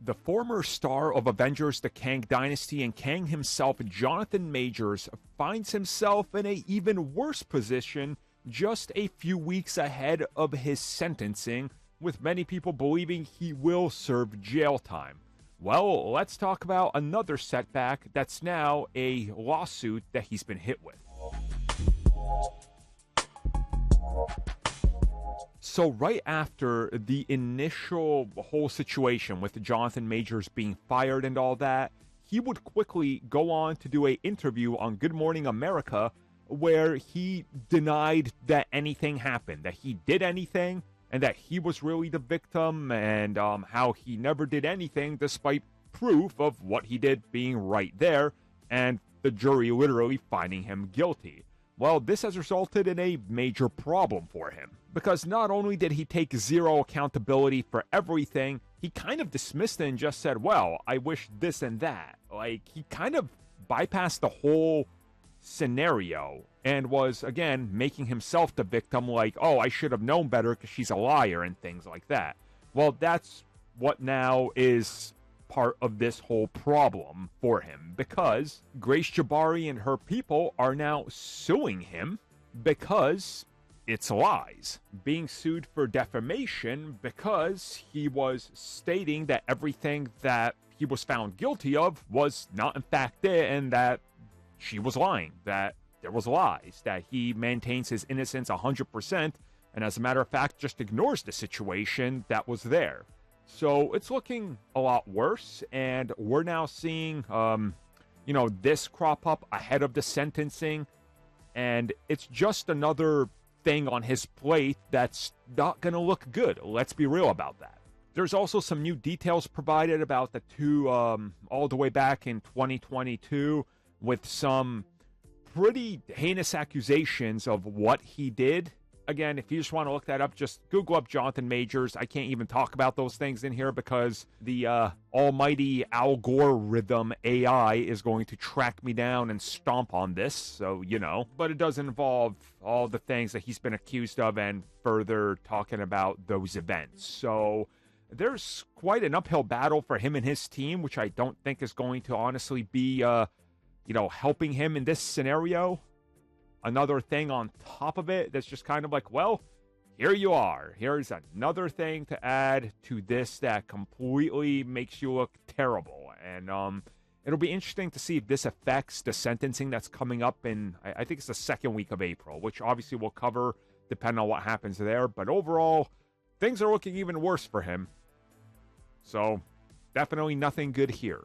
The former star of Avengers, the Kang Dynasty, and Kang himself, Jonathan Majors, finds himself in an even worse position just a few weeks ahead of his sentencing, with many people believing he will serve jail time. Well, let's talk about another setback that's now a lawsuit that he's been hit with. So right after the initial whole situation with Jonathan Majors being fired and all that, he would quickly go on to do an interview on Good Morning America where he denied that anything happened, that he did anything, and that he was really the victim, and how he never did anything despite proof of what he did being right there, and the jury literally finding him guilty. Well, this has resulted in a major problem for him, because not only did he take zero accountability for everything, he kind of dismissed it and just said, well, I wish this and that. Like, he kind of bypassed the whole scenario and was, again, making himself the victim, like, oh, I should have known better because she's a liar and things like that. Well, that's what now is part of this whole problem for him, because Grace Jabari and her people are now suing him because it's lies. Being sued for defamation because he was stating that everything that he was found guilty of was not in fact it, and that she was lying, that there was lies, that he maintains his innocence 100%, and as a matter of fact, just ignores the situation that was there. So it's looking a lot worse, and we're now seeing, this crop up ahead of the sentencing, and it's just another thing on his plate that's not going to look good. Let's be real about that. There's also some new details provided about the two, all the way back in 2022, with some pretty heinous accusations of what he did. Again, if you just want to look that up, just Google up Jonathan Majors. I can't even talk about those things in here because the almighty algorithm AI is going to track me down and stomp on this, so, But it does involve all the things that he's been accused of and further talking about those events. So there's quite an uphill battle for him and his team, which I don't think is going to honestly be, helping him in this scenario. Another thing on top of it that's just kind of like, well, here you are. Here's another thing to add to this that completely makes you look terrible. And it'll be interesting to see if this affects the sentencing that's coming up in, I think it's the second week of April, which obviously we'll cover depending on what happens there. But overall, things are looking even worse for him. So definitely nothing good here.